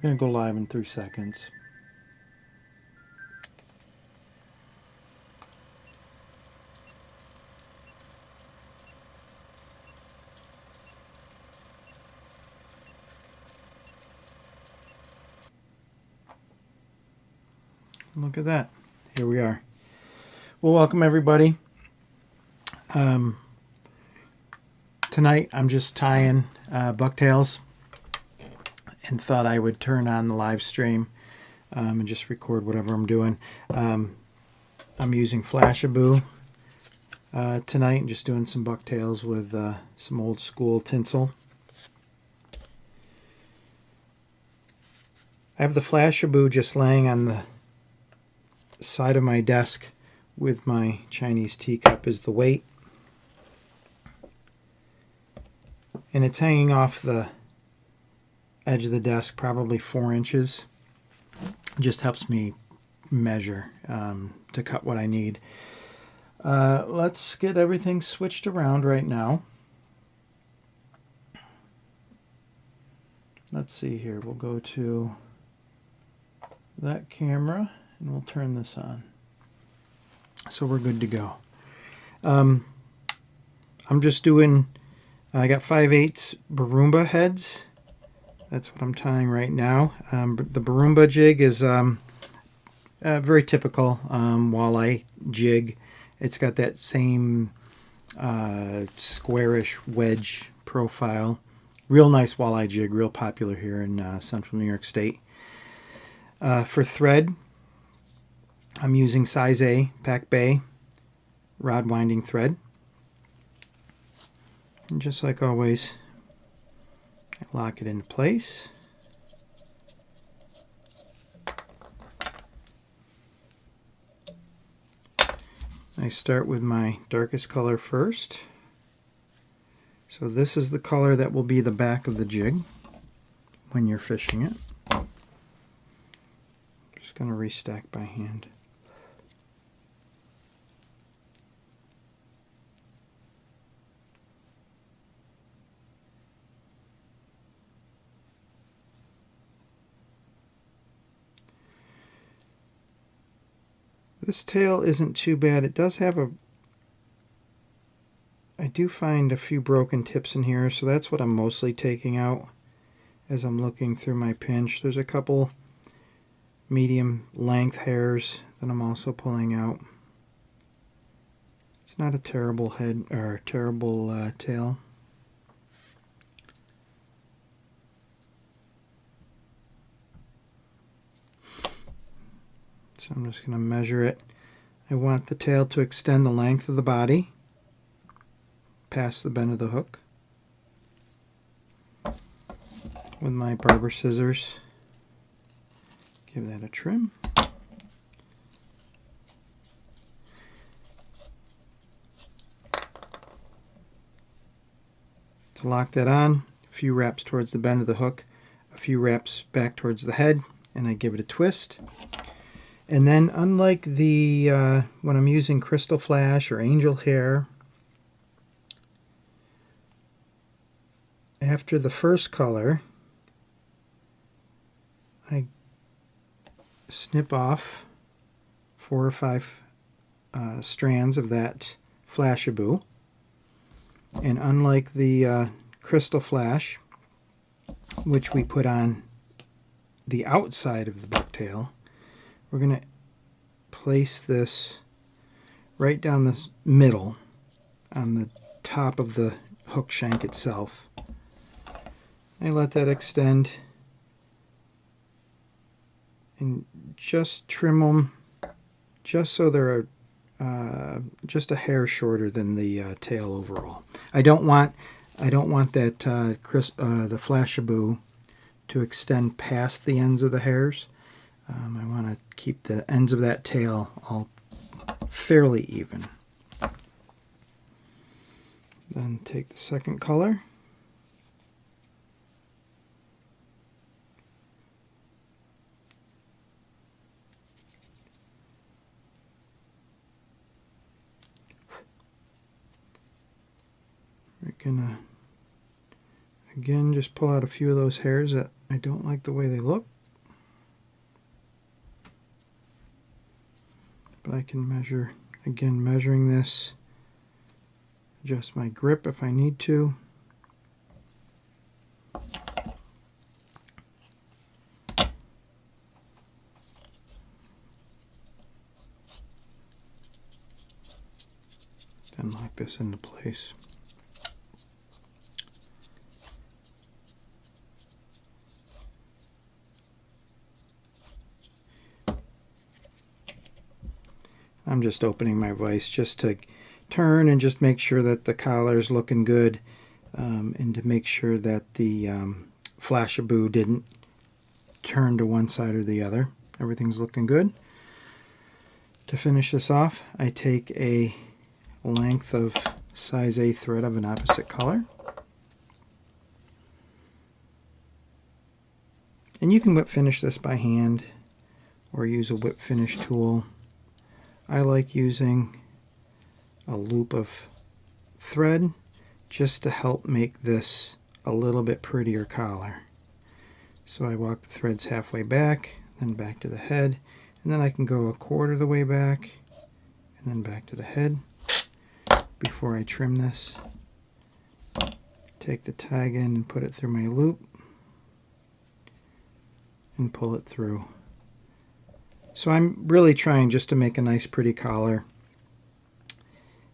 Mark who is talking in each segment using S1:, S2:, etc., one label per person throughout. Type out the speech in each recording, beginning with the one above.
S1: going to go live in 3 seconds. Look at that. Here we are. Well, welcome everybody. Tonight I'm just tying bucktails and thought I would turn on the live stream and just record whatever I'm doing. I'm using Flashabou tonight and just doing some bucktails with some old school tinsel. I have the Flashabou just laying on the side of my desk with my Chinese teacup as the weight, and it's hanging off the edge of the desk probably 4 inches. It just helps me measure to cut what I need. Let's get everything switched around right now. Let's see here, we'll go to that camera and we'll turn this on. So we're good to go. I'm just doing, I got 5/8 Barumba heads. That's what I'm tying right now. The Barumba jig is very typical walleye jig. It's got that same squarish wedge profile. Real nice walleye jig, real popular here in central New York State. For thread, I'm using size A PacBay rod winding thread. And just like always, I lock it into place. I start with my darkest color first. So this is the color that will be the back of the jig when you're fishing it. Just going to restack by hand. This tail isn't too bad. It does have I do find a few broken tips in here, so that's what I'm mostly taking out as I'm looking through my pinch. There's a couple medium length hairs that I'm also pulling out. It's not a terrible head or terrible tail. So I'm just going to measure it. I want the tail to extend the length of the body past the bend of the hook with my barber scissors. Give that a trim. To lock that on, a few wraps towards the bend of the hook, a few wraps back towards the head, and I give it a twist. And then, unlike the when I'm using crystal flash or angel hair, after the first color, I snip off 4 or 5 strands of that Flashabou. And unlike the crystal flash, which we put on the outside of the bucktail, we're going to place this right down the middle on the top of the hook shank itself. I let that extend and just trim them just so they're just a hair shorter than the tail overall. I don't want that the Flashabou to extend past the ends of the hairs. I want to keep the ends of that tail all fairly even. Then take the second color. We're gonna again just pull out a few of those hairs that I don't like the way they look. I can measure, again, measuring this, adjust my grip if I need to. Then lock this into place. I'm just opening my vise just to turn and just make sure that the collar is looking good, and to make sure that the Flashabou didn't turn to one side or the other. Everything's looking good. To finish this off, I take a length of size A thread of an opposite color. And you can whip finish this by hand or use a whip finish tool. I like using a loop of thread just to help make this a little bit prettier collar. So I walk the threads halfway back, then back to the head, and then I can go a quarter of the way back and then back to the head before I trim this. Take the tag end and put it through my loop and pull it through. So I'm really trying just to make a nice pretty collar.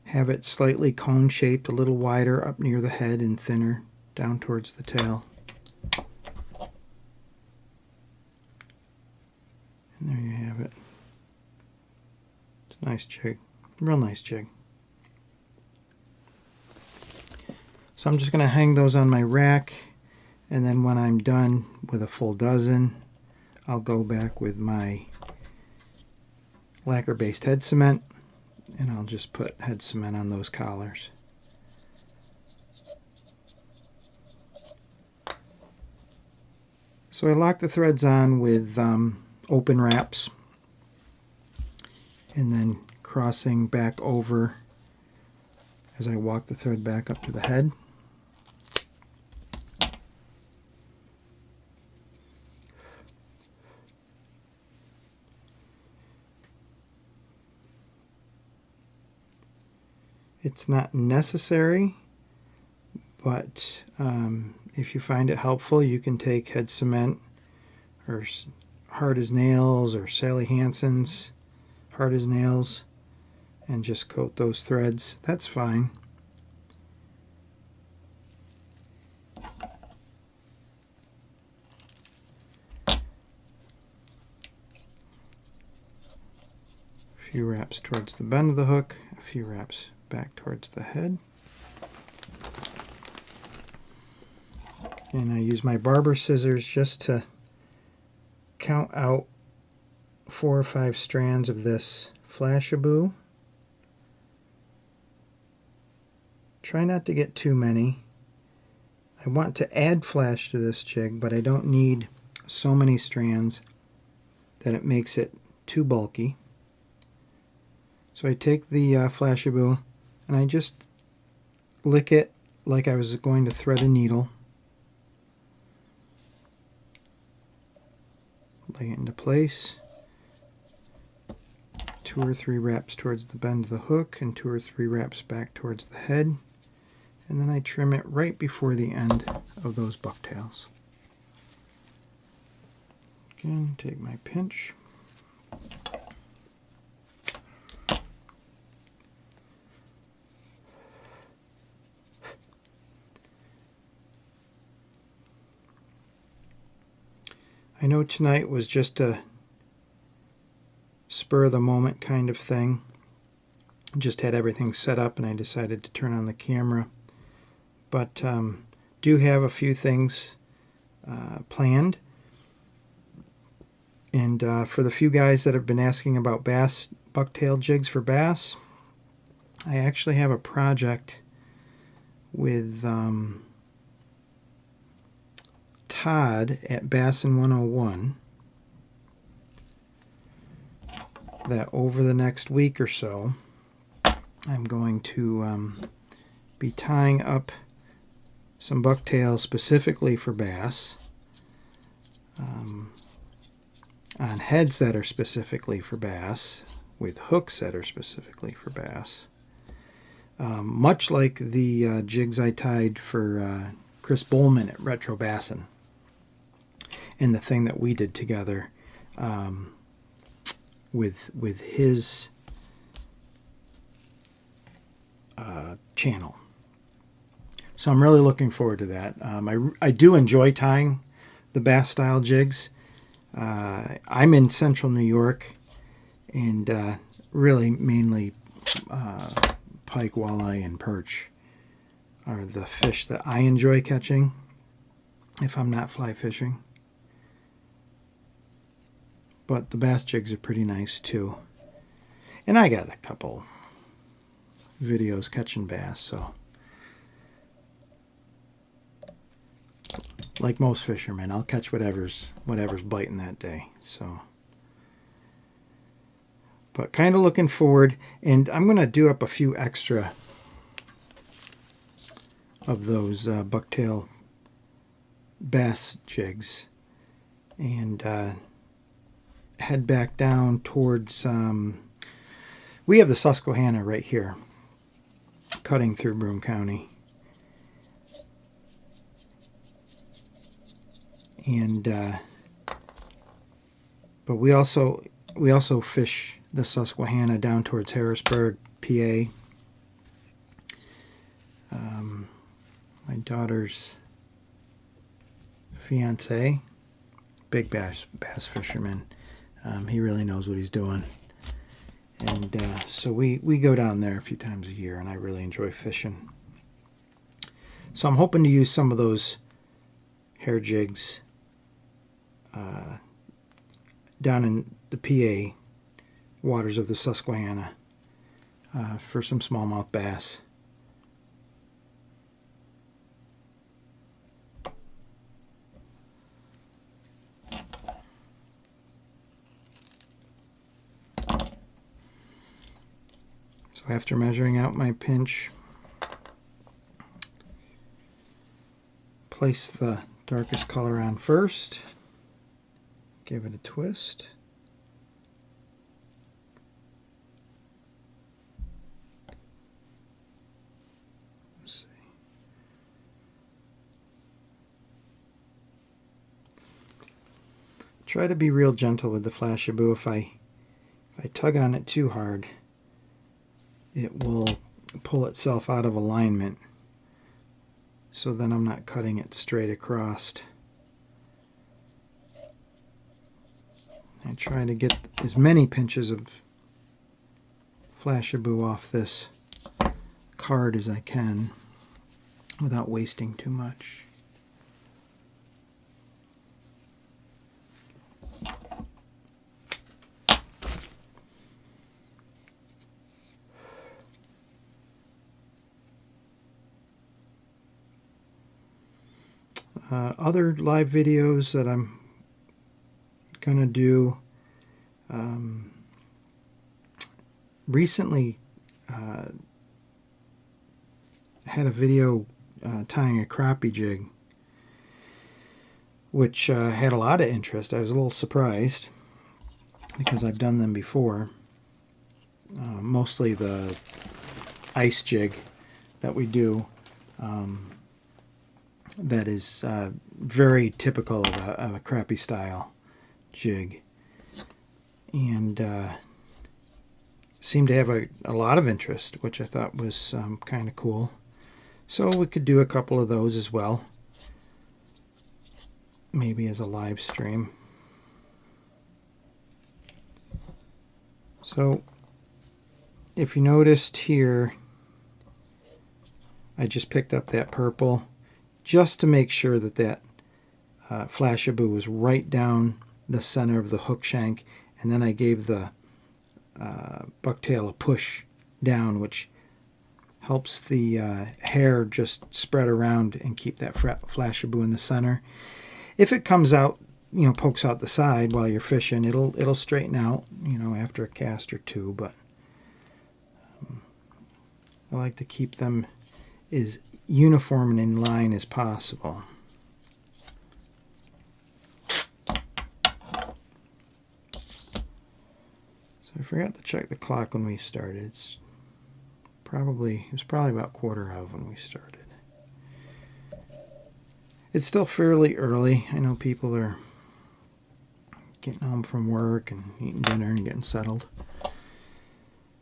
S1: Have it slightly cone shaped, a little wider up near the head and thinner down towards the tail. And there you have it. It's a nice jig, real nice jig. So I'm just going to hang those on my rack, and then when I'm done with a full dozen, I'll go back with my lacquer-based head cement, and I'll just put head cement on those collars. So I lock the threads on with open wraps, and then crossing back over as I walk the thread back up to the head. It's not necessary, but if you find it helpful, you can take head cement or Hard as Nails or Sally Hansen's Hard as Nails and just coat those threads. That's fine. A few wraps towards the bend of the hook, a few wraps back towards the head. And I use my barber scissors just to count out 4 or 5 strands of this Flashabou. Try not to get too many. I want to add flash to this jig, but I don't need so many strands that it makes it too bulky. So I take the Flashabou and I just lick it like I was going to thread a needle. Lay it into place. 2 or 3 wraps towards the bend of the hook and 2 or 3 wraps back towards the head. And then I trim it right before the end of those bucktails. Again, take my pinch. I know tonight was just a spur of the moment kind of thing. Just had everything set up and I decided to turn on the camera. But do have a few things planned. And for the few guys that have been asking about bass, bucktail jigs for bass, I actually have a project with Todd at Bassin 101 that over the next week or so I'm going to be tying up some bucktails specifically for bass on heads that are specifically for bass with hooks that are specifically for bass. Much like the jigs I tied for Chris Bowman at Retro Bassin, and the thing that we did together with his channel. So I'm really looking forward to that. I do enjoy tying the bass style jigs. I'm in central New York, and really mainly pike, walleye, and perch are the fish that I enjoy catching if I'm not fly fishing. But the bass jigs are pretty nice too. And I got a couple videos catching bass, so like most fishermen, I'll catch whatever's biting that day. So, but kind of looking forward, and I'm going to do up a few extra of those bucktail bass jigs, and head back down towards we have the Susquehanna right here cutting through Broome County, and but we also fish the Susquehanna down towards Harrisburg, PA. My daughter's fiance, big bass fisherman. He really knows what he's doing. And so we go down there a few times a year, and I really enjoy fishing. So I'm hoping to use some of those hair jigs down in the PA waters of the Susquehanna for some smallmouth bass. So after measuring out my pinch, place the darkest color on first, give it a twist. Let's see. Try to be real gentle with the Flashabou. If I tug on it too hard, it will pull itself out of alignment, so then I'm not cutting it straight across. I try to get as many pinches of Flashabou off this card as I can without wasting too much. Other live videos that I'm gonna do, recently had a video tying a crappie jig, which had a lot of interest. I was a little surprised because I've done them before, mostly the ice jig that we do. That is very typical of a crappie style jig, and seemed to have a lot of interest, which I thought was kind of cool. So we could do a couple of those as well, maybe as a live stream. So if you noticed here, I just picked up that purple just to make sure that that Flashabou was right down the center of the hook shank, and then I gave the bucktail a push down, which helps the hair just spread around and keep that Flashabou in the center. If it comes out, you know, pokes out the side while you're fishing, it'll straighten out, you know, after a cast or two. But I like to keep them as uniform and in line as possible. So forgot to check the clock when we started. It was probably about 1/4 when we started. It's still fairly early. I know people are getting home from work and eating dinner and getting settled.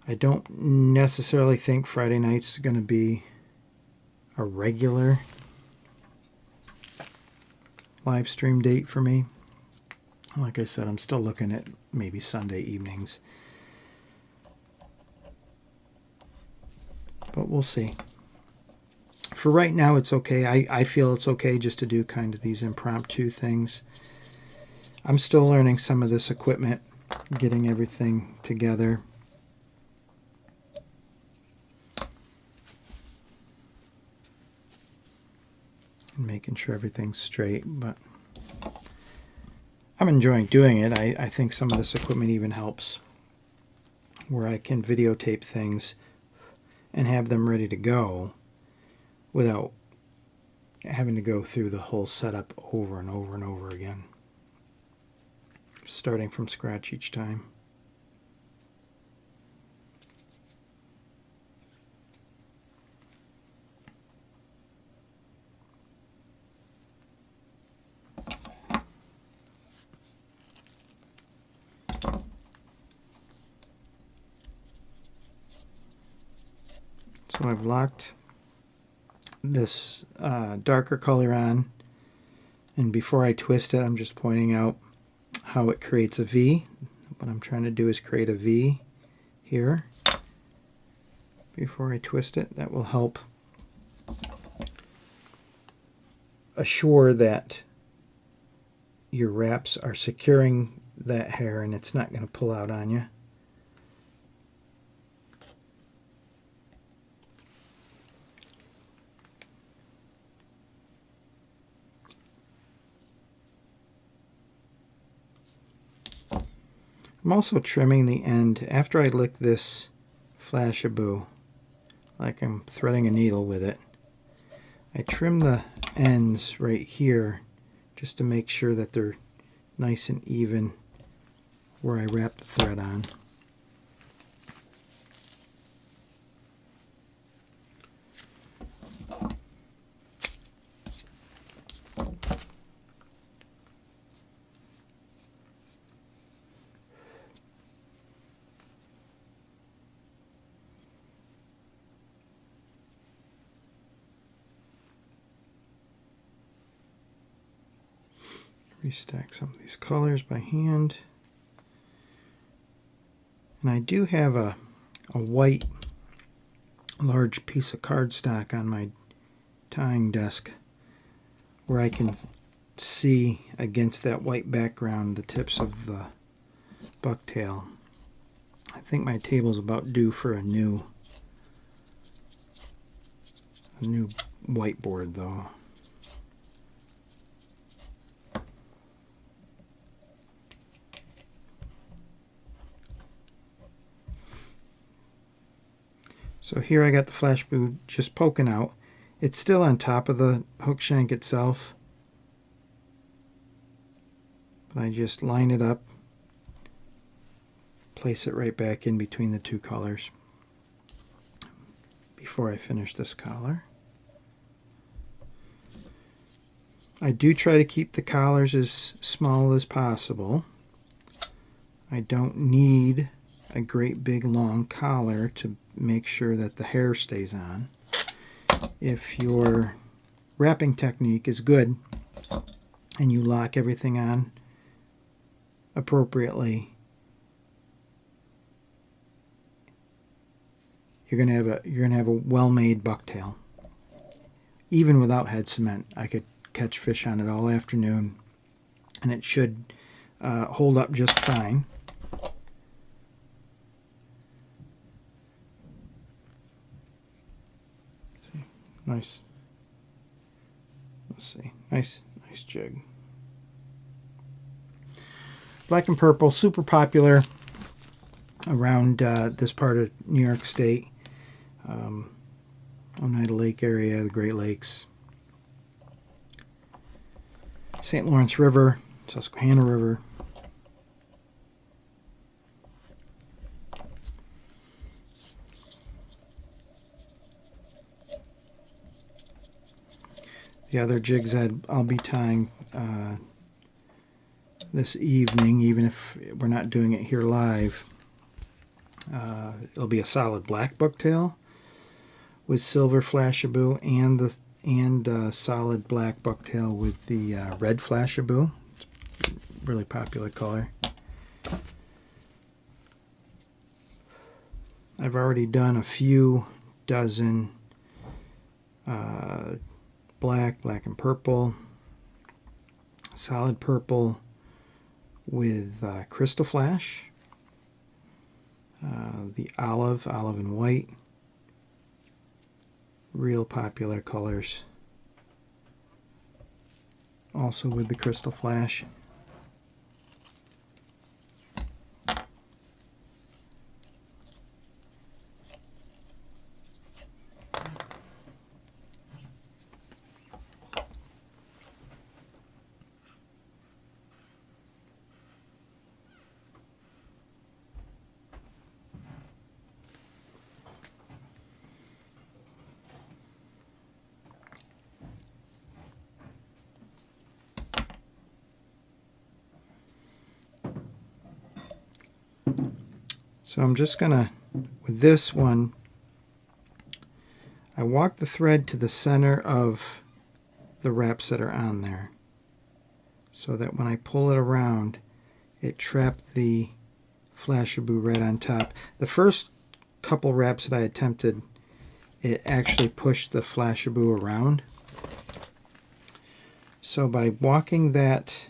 S1: I don't necessarily think Friday night's going to be a regular live stream date for me. Like I said, I'm still looking at maybe Sunday evenings. But we'll see. For right now, it's okay. I feel it's okay just to do kind of these impromptu things. I'm still learning some of this equipment, getting everything together. And making sure everything's straight, but I'm enjoying doing it. I think some of this equipment even helps where I can videotape things and have them ready to go without having to go through the whole setup over and over and over again, starting from scratch each time. So I've locked this darker color on, and before I twist it, I'm just pointing out how it creates a V. What I'm trying to do is create a V here before I twist it. That will help assure that your wraps are securing that hair and it's not going to pull out on you. I'm also trimming the end after I lick this Flashabou, like I'm threading a needle with it. I trim the ends right here just to make sure that they're nice and even where I wrap the thread on. Restack some of these colors by hand. And I do have a white large piece of cardstock on my tying desk where I can see against that white background the tips of the bucktail. I think my table's about due for a new whiteboard though. So here I got the Flashabou just poking out. It's still on top of the hook shank itself, but I just line it up, place it right back in between the two colors before I finish this collar. I do try to keep the collars as small as possible. I don't need a great big long collar to make sure that the hair stays on. If your wrapping technique is good and you lock everything on appropriately, you're gonna have a well-made bucktail. Even without head cement, I could catch fish on it all afternoon, and it should hold up just fine. See, nice. Let's see, nice jig. Black and purple, super popular around this part of New York State. Oneida Lake area, the Great Lakes, St. Lawrence River, Susquehanna River. The other jigs I'll be tying this evening, even if we're not doing it here live, it'll be a solid black bucktail with silver Flashabou and solid black bucktail with the red Flashabou. It's a really popular color. I've already done a few dozen black and purple, solid purple with crystal flash, the olive and white, real popular colors, also with the crystal flash. So I'm just gonna, with this one, I walk the thread to the center of the wraps that are on there, so that when I pull it around, it trapped the Flashabou right on top. The first couple wraps that I attempted, it actually pushed the Flashabou around. So by walking that,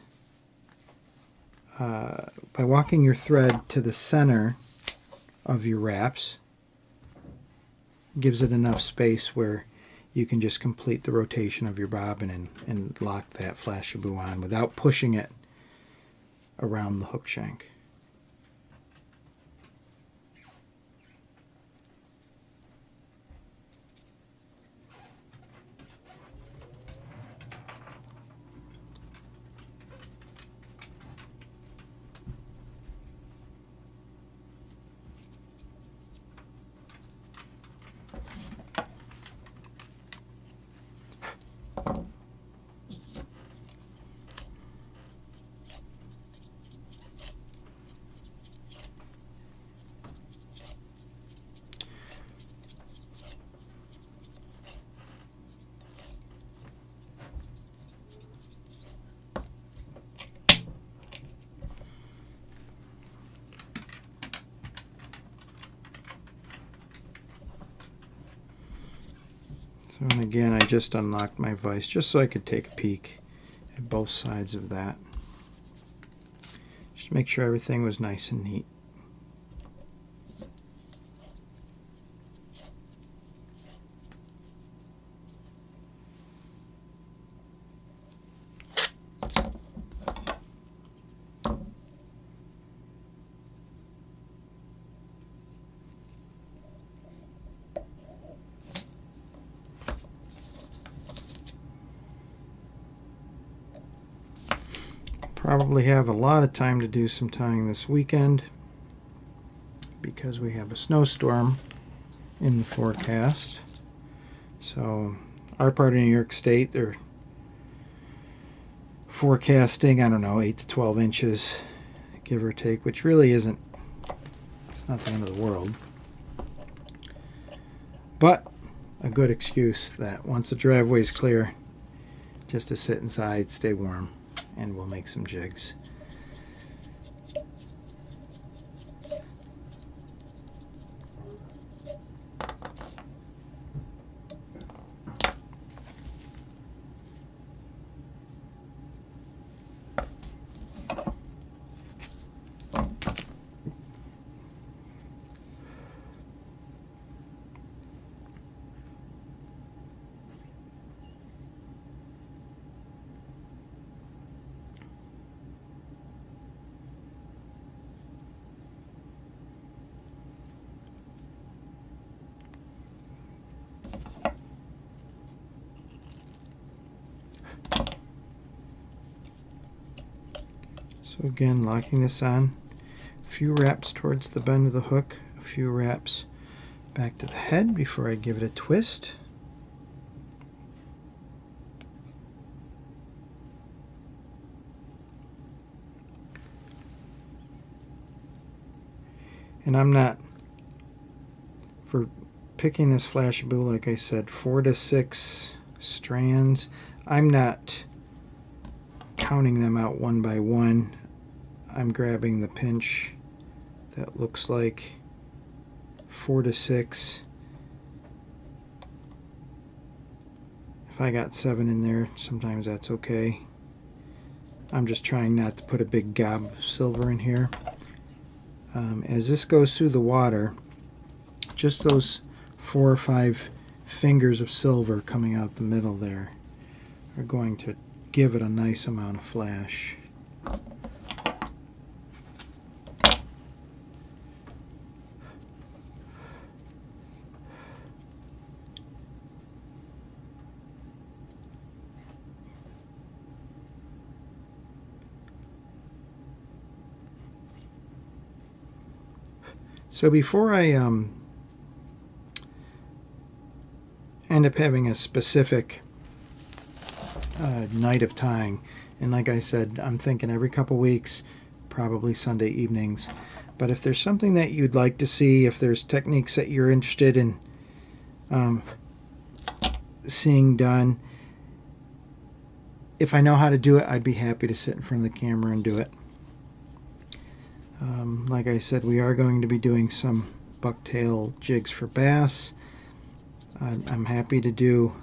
S1: by walking your thread to the center of your wraps, gives it enough space where you can just complete the rotation of your bobbin and lock that Flashabou on without pushing it around the hook shank. And again, I just unlocked my vise just so I could take a peek at both sides of that. Just make sure everything was nice and neat. Probably have a lot of time to do some tying this weekend because we have a snowstorm in the forecast. So our part of New York State, they're forecasting, I don't know, 8 to 12 inches, give or take, which really isn't, it's not the end of the world. But a good excuse that once the driveway is clear, just to sit inside, stay warm, and we'll make some jigs. So again, locking this on, a few wraps towards the bend of the hook, a few wraps back to the head before I give it a twist. And I'm not, for picking this Flashabou, like I said, 4 to 6 strands, I'm not counting them out one by one. I'm grabbing the pinch that looks like 4 to 6. If I got 7 in there, sometimes that's okay. I'm just trying not to put a big gob of silver in here. As this goes through the water, just those 4 or 5 fingers of silver coming out the middle there are going to give it a nice amount of flash. So before I end up having a specific night of tying, and like I said, I'm thinking every couple weeks, probably Sunday evenings. But if there's something that you'd like to see, if there's techniques that you're interested in seeing done, if I know how to do it, I'd be happy to sit in front of the camera and do it. Like I said, we are going to be doing some bucktail jigs for bass. I'm happy to do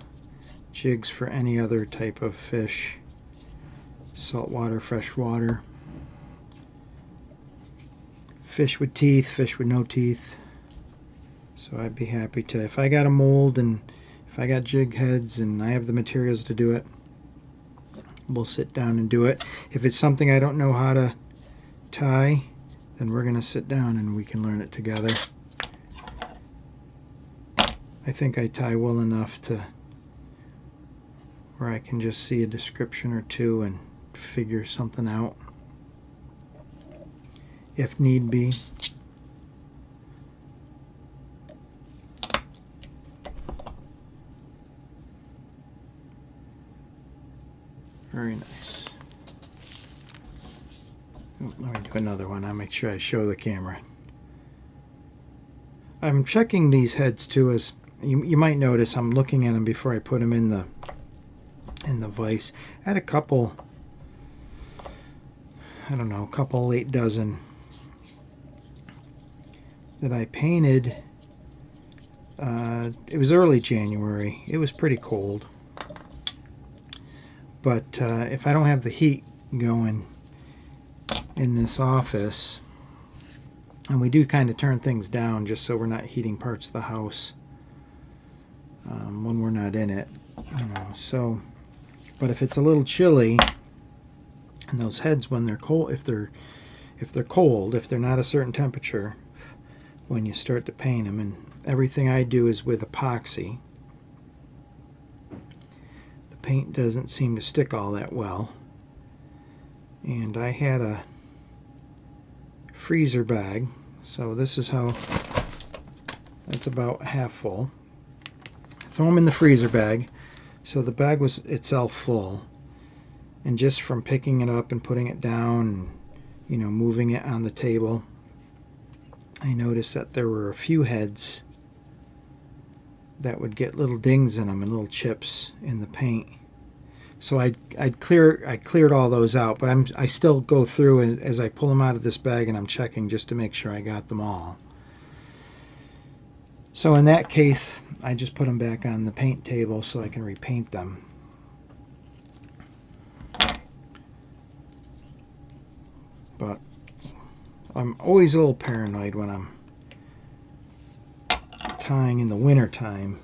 S1: jigs for any other type of fish, saltwater, freshwater, fish with teeth, fish with no teeth. So I'd be happy to, if I got a mold and if I got jig heads and I have the materials to do it, we'll sit down and do it. If it's something I don't know how to tie, then we're going to sit down and we can learn it together. I think I tie well enough to where I can just see a description or two and figure something out if need be. Very nice. Let me do another one. I'll make sure I show the camera. I'm checking these heads too, as you might notice I'm looking at them before I put them in the vise. I had a couple, I don't know, a couple 8 dozen that I painted. It was early January. It was pretty cold. But if I don't have the heat going in this office, and we do kind of turn things down just so we're not heating parts of the house when we're not in it, you know. So, but if it's a little chilly, and those heads when they're cold, if they're cold, if they're not a certain temperature, when you start to paint them, and everything I do is with epoxy, the paint doesn't seem to stick all that well. And I had a freezer bag, so this is how, that's about half full. Throw them in the freezer bag, so the bag was itself full, and just from picking it up and putting it down and, you know, moving it on the table, I noticed that there were a few heads that would get little dings in them and little chips in the paint. So I cleared all those out, but I still go through as I pull them out of this bag, and I'm checking just to make sure I got them all. So in that case, I just put them back on the paint table so I can repaint them. But I'm always a little paranoid when I'm tying in the wintertime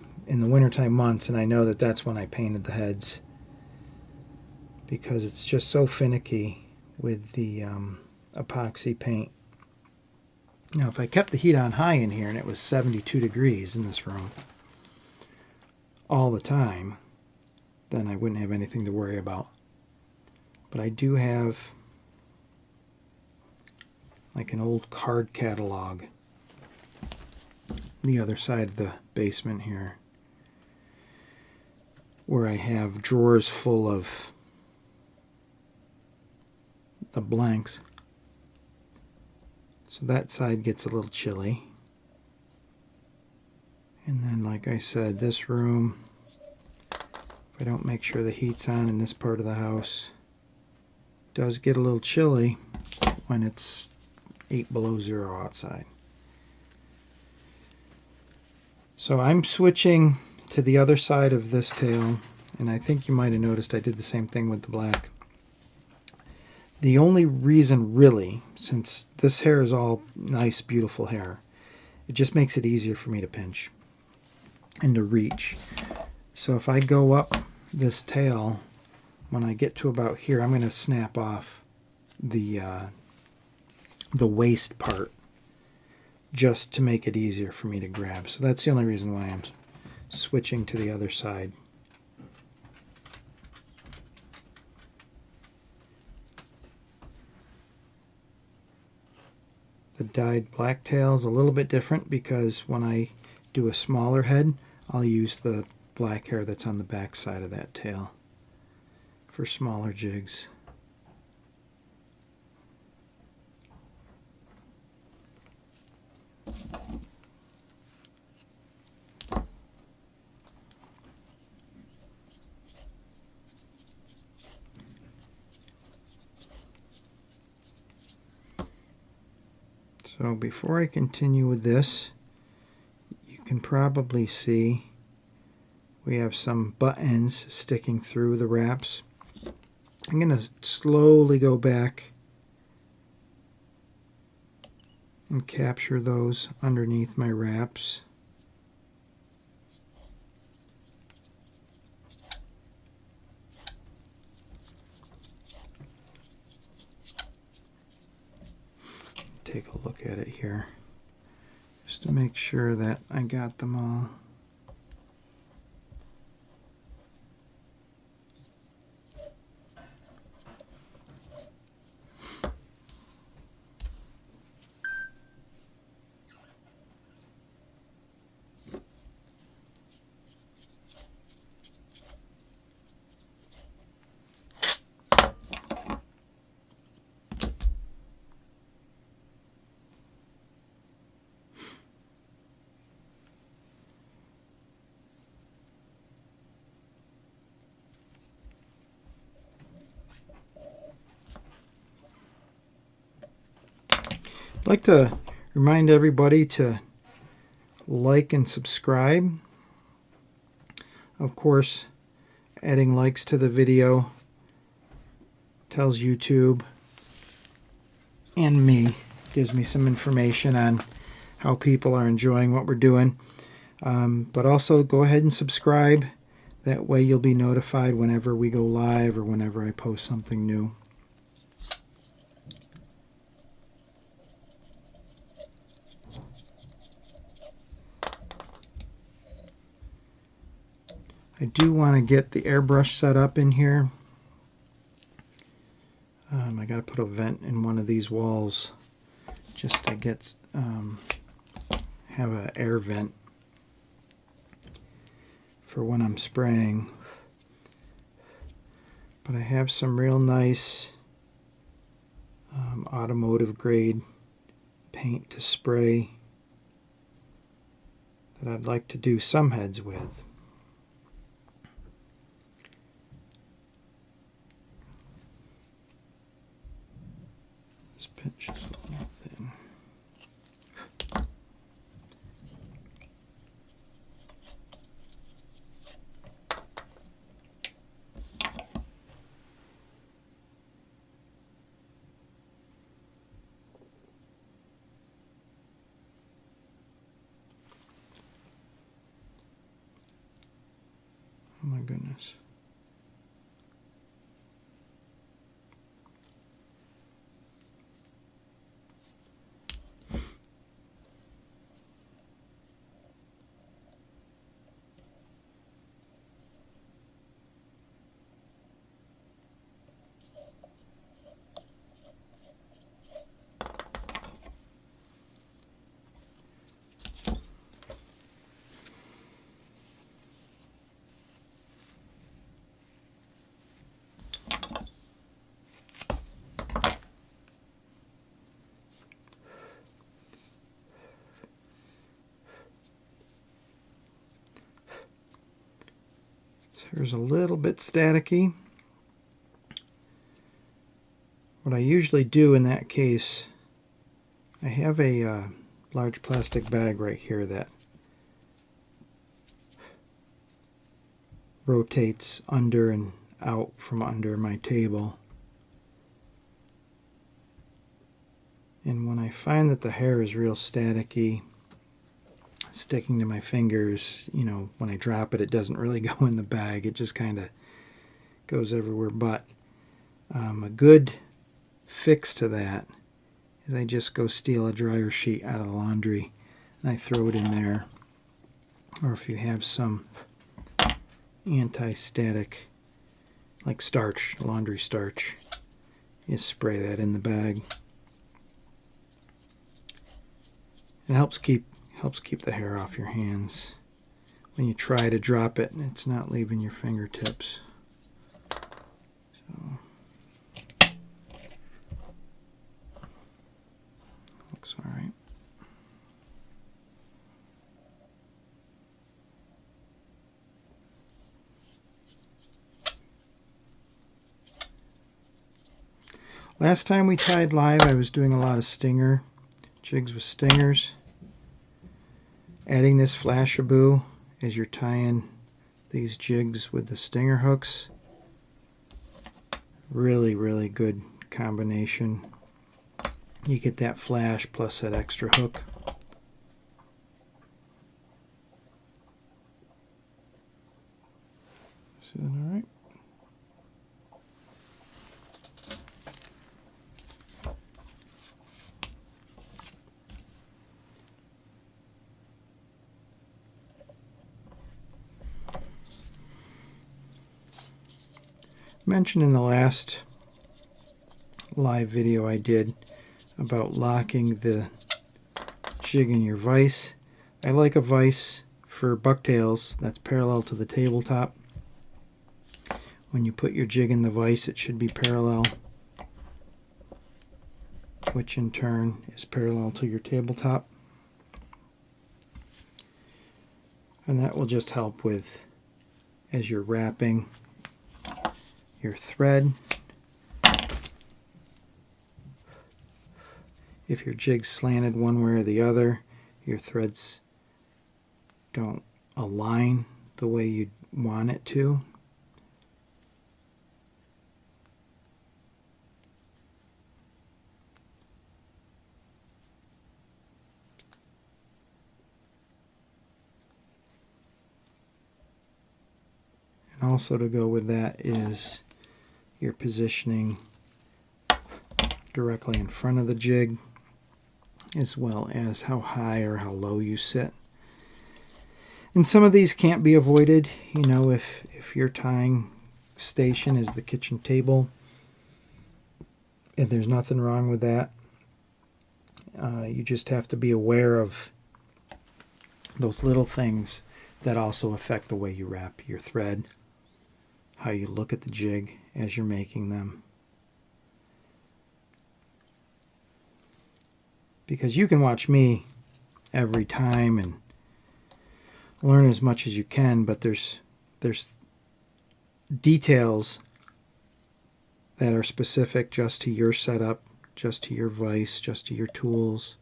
S1: months, and I know that that's when I painted the heads, because it's just so finicky with the epoxy paint. Now, if I kept the heat on high in here and it was 72 degrees in this room all the time, then I wouldn't have anything to worry about. But I do have like an old card catalog the other side of the basement here, where I have drawers full of the blanks. So that side gets a little chilly. And then, like I said, this room, if I don't make sure the heat's on in this part of the house, does get a little chilly when it's 8 below zero outside. So I'm switching to the other side of this tail, and I think you might have noticed I did the same thing with the black. The only reason really, since this hair is all nice, beautiful hair, it just makes it easier for me to pinch and to reach. So if I go up this tail, when I get to about here, I'm going to snap off the waist part just to make it easier for me to grab. So that's the only reason why I'm switching to the other side. The dyed black tail is a little bit different because when I do a smaller head, I'll use the black hair that's on the back side of that tail for smaller jigs. So before I continue with this, you can probably see we have some butt ends sticking through the wraps. I'm going to slowly go back and capture those underneath my wraps. Take a look at it here just to make sure that I got them all. I'd like to remind everybody to like and subscribe. Of course, adding likes to the video tells YouTube and me, gives me some information on how people are enjoying what we're doing. But also go ahead and subscribe. That way you'll be notified whenever we go live or whenever I post something new. I do want to get the airbrush set up in here. I got to put a vent in one of these walls just to get have an air vent for when I'm spraying. But I have some real nice automotive grade paint to spray that I'd like to do some heads with. This pinch is a little thin. Oh my goodness. There's a little bit staticky. What I usually do in that case, I have a large plastic bag right here that rotates under and out from under my table. And when I find that the hair is real staticky, sticking to my fingers, you know, when I drop it, it doesn't really go in the bag. It just kind of goes everywhere. But a good fix to that is I just go steal a dryer sheet out of the laundry and I throw it in there. Or if you have some anti-static, like starch, laundry starch, you spray that in the bag. It helps keep the hair off your hands. When you try to drop it, it's not leaving your fingertips. So looks all right. Last time we tied live, I was doing a lot of stinger jigs with stingers. Adding this Flashabou as you're tying these jigs with the stinger hooks. Really, really good combination. You get that flash plus that extra hook. Is that all right? Mentioned in the last live video I did about locking the jig in your vise. I like a vise for bucktails that's parallel to the tabletop. When you put your jig in the vise, it should be parallel, which in turn is parallel to your tabletop. And that will just help with, as you're wrapping your thread. If your jig's slanted one way or the other, your threads don't align the way you'd want it to. And also to go with that is your positioning directly in front of the jig, as well as how high or how low you sit. And some of these can't be avoided. You know, if your tying station is the kitchen table, and there's nothing wrong with that, you just have to be aware of those little things that also affect the way you wrap your thread, how you look at the jig as you're making them. Because you can watch me every time and learn as much as you can, but there's details that are specific just to your setup, just to your vise, just to your tools.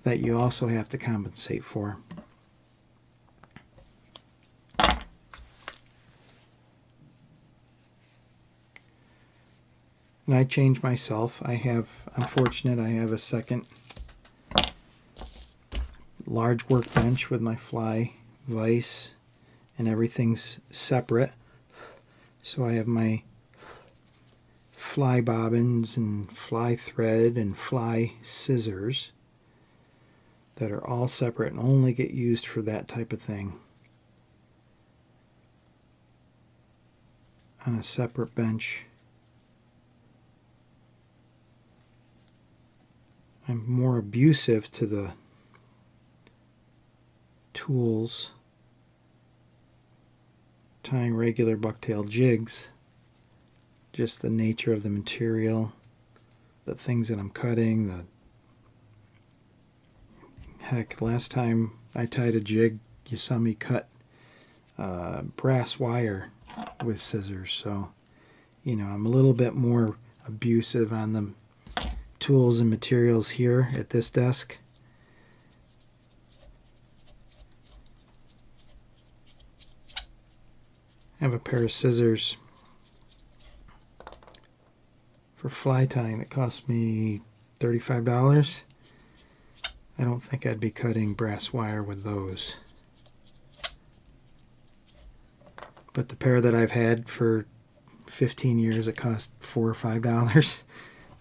S1: That you also have to compensate for. And I change myself. I'm fortunate I have a second large workbench with my fly vise, and everything's separate. So I have my fly bobbins and fly thread and fly scissors that are all separate and only get used for that type of thing on a separate bench. I'm more abusive to the tools tying regular bucktail jigs. Just the nature of the material, the things that I'm cutting, the Heck, last time I tied a jig, you saw me cut brass wire with scissors, so you know, I'm a little bit more abusive on the tools and materials here at this desk. I have a pair of scissors for fly tying that cost me $35. I don't think I'd be cutting brass wire with those. But the pair that I've had for 15 years, it cost $4 or $5.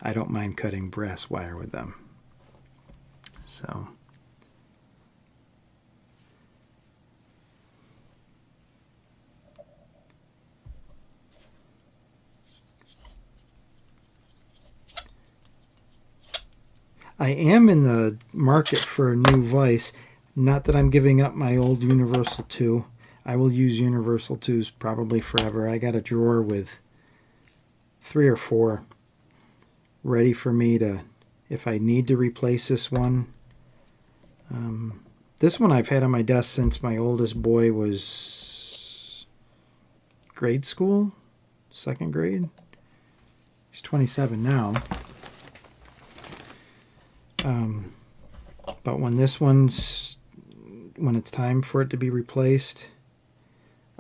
S1: I don't mind cutting brass wire with them. So I am in the market for a new vise. Not that I'm giving up my old Universal 2. I will use Universal 2s probably forever. I got a drawer with 3 or 4 ready for me to, if I need to replace this one. This one I've had on my desk since my oldest boy was grade school, 2nd grade. He's 27 now. But when it's time for it to be replaced,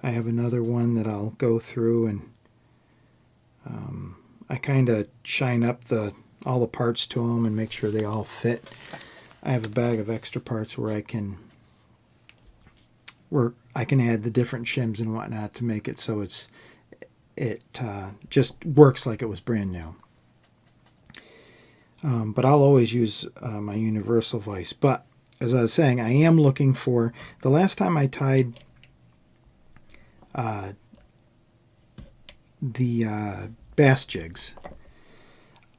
S1: I have another one that I'll go through and I kind of shine up all the parts to them and make sure they all fit. I have a bag of extra parts where I can add the different shims and whatnot to make it so it just works like it was brand new. But I'll always use my universal vise. But as I was saying, I am looking for, the last time I tied the bass jigs,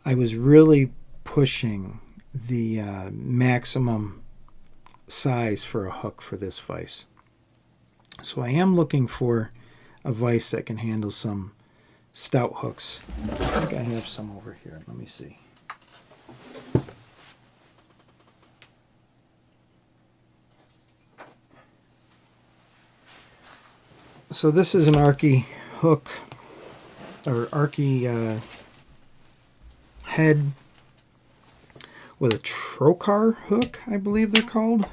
S1: I was really pushing the maximum size for a hook for this vise. So I am looking for a vise that can handle some stout hooks. I think I have some over here. Let me see. So this is an Arky hook, or Arky head with a trocar hook, I believe they're called.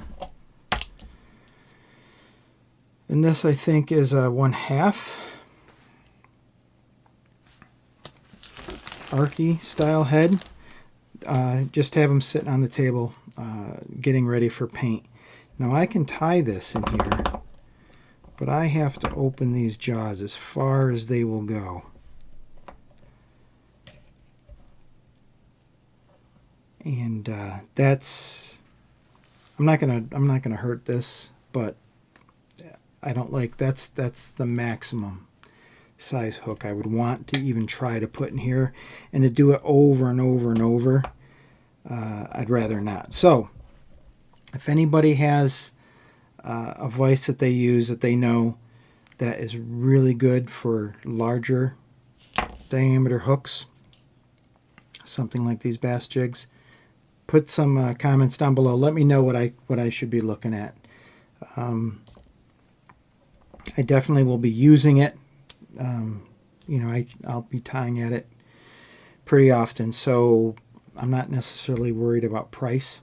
S1: And this, I think, is a 1/2 Arky style head. Just have them sitting on the table getting ready for paint. Now I can tie this in here, but I have to open these jaws as far as they will go. And that's, I'm not gonna hurt this, but I don't like, that's the maximum size hook I would want to even try to put in here, and to do it over and over and over, I'd rather not. So if anybody has a vise that they use that they know that is really good for larger diameter hooks, something like these bass jigs, put some comments down below. Let me know what I should be looking at. I definitely will be using it. You know, I'll be tying at it pretty often, so I'm not necessarily worried about price.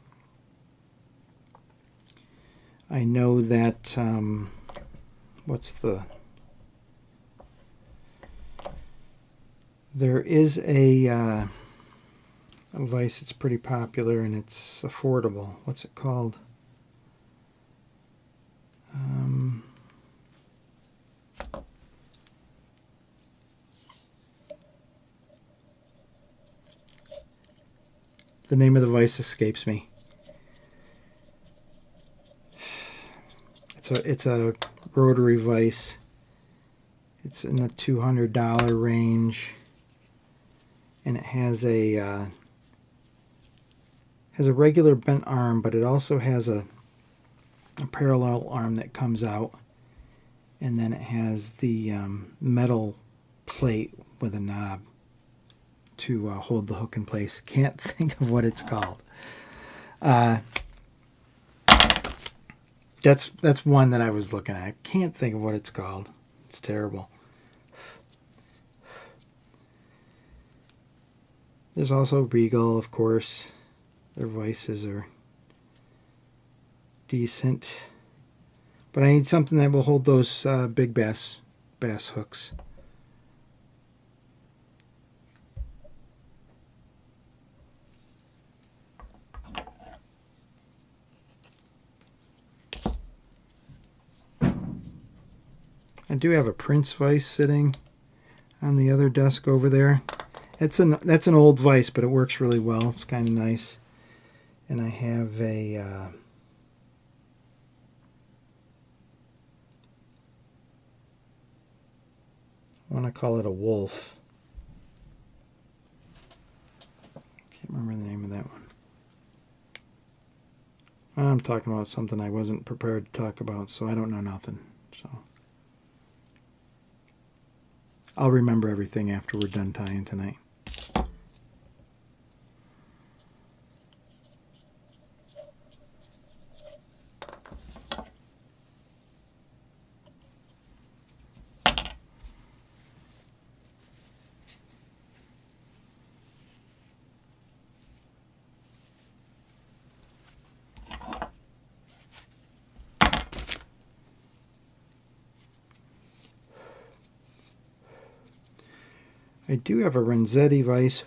S1: I know that there is a vise that's pretty popular and it's affordable. What's it called? The name of the vise escapes me. It's a Rotary Vise. It's in the $200 range, and it has a regular bent arm, but it also has a parallel arm that comes out, and then it has the metal plate with a knob to hold the hook in place. Can't think of what it's called. That's one that I was looking at. I can't think of what it's called. It's terrible. There's also Regal, of course. Their vices are decent. But I need something that will hold those big bass hooks. I do have a Prince vise sitting on the other desk over there. That's an old vise, but it works really well. It's kind of nice. And I have a I want to call it a wolf. Can't remember the name of that one. I'm talking about something I wasn't prepared to talk about, so I don't know nothing. So I'll remember everything after we're done tying tonight. I do have a Renzetti vise.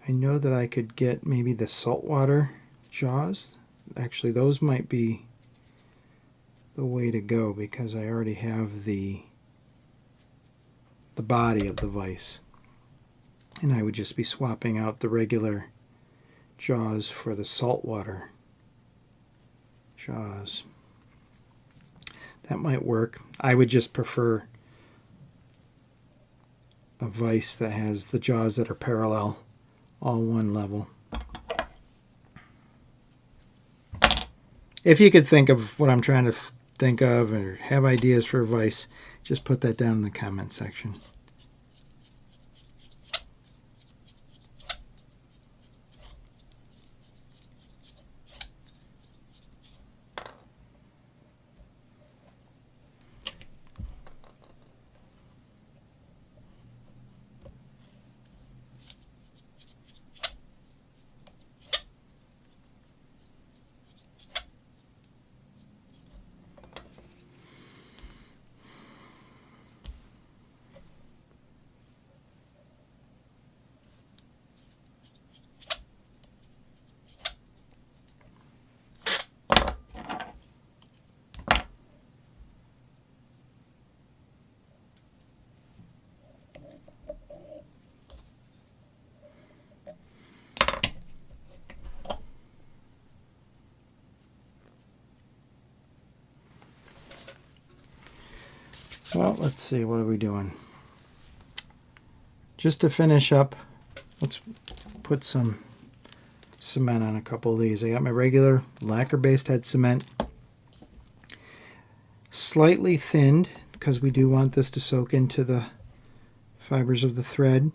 S1: I know that I could get maybe the saltwater jaws. Actually, those might be the way to go because I already have the body of the vise. And I would just be swapping out the regular jaws for the saltwater jaws. That might work. I would just prefer a vise that has the jaws that are parallel, all one level. If you could think of what I'm trying to think of or have ideas for a vise, just put that down in the comment section. Well, let's see, what are we doing? Just to finish up, let's put some cement on a couple of these. I got my regular lacquer-based head cement, slightly thinned because we do want this to soak into the fibers of the thread.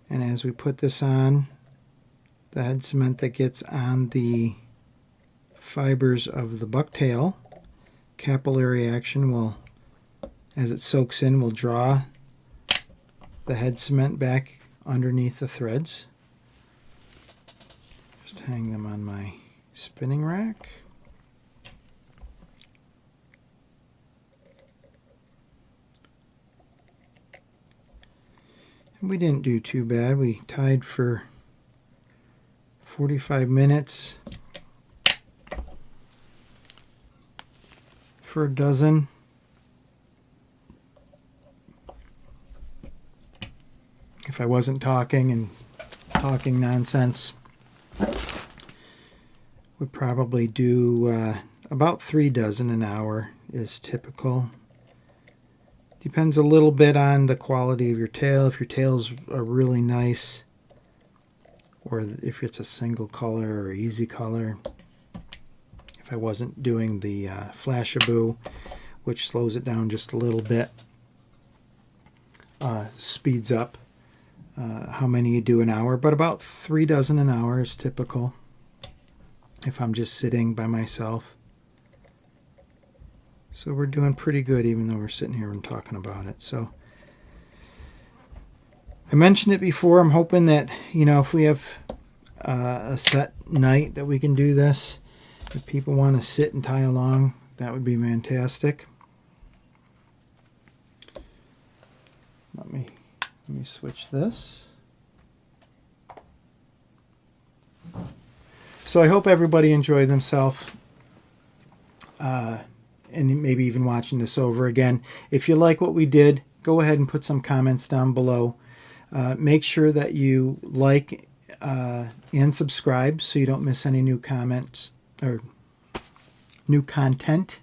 S1: And as we put this on, the head cement that gets on the fibers of the bucktail, capillary action will, as it soaks in, will draw the head cement back underneath the threads. Just hang them on my spinning rack. And we didn't do too bad. We tied for 45 minutes for a dozen. If I wasn't talking nonsense, would probably do about 3 dozen an hour is typical. Depends a little bit on the quality of your tail. If your tails are really nice, or if it's a single color or easy color. If I wasn't doing the Flashabou, which slows it down just a little bit, speeds up how many you do an hour, but about 3 dozen an hour is typical if I'm just sitting by myself. So we're doing pretty good, even though we're sitting here and talking about it. So I mentioned it before. I'm hoping that, you know, if we have a set night that we can do this, if people want to sit and tie along, that would be fantastic. Let me switch this. So I hope everybody enjoyed themselves, and maybe even watching this over again. If you like what we did, go ahead and put some comments down below. Make sure that you like and subscribe so you don't miss any new comments or new content.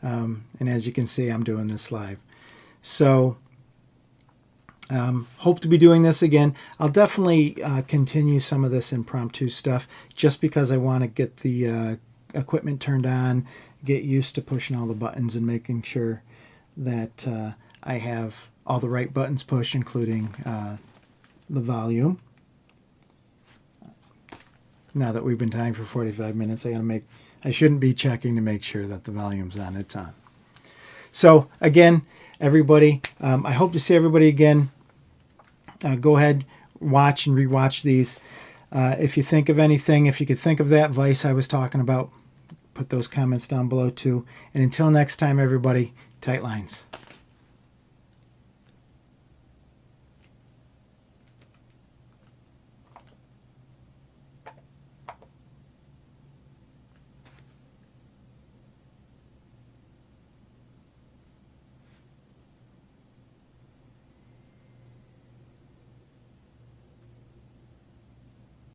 S1: And as you can see, I'm doing this live. So hope to be doing this again. I'll definitely continue some of this impromptu stuff just because I want to get the equipment turned on, get used to pushing all the buttons and making sure that I have all the right buttons pushed, including the volume. Now that we've been tying for 45 minutes, I shouldn't be checking to make sure that the volume's on. It's on. So again, everybody, I hope to see everybody again. Go ahead, watch and rewatch these. If you think of anything, if you could think of that vise I was talking about, put those comments down below too. And until next time, everybody, tight lines.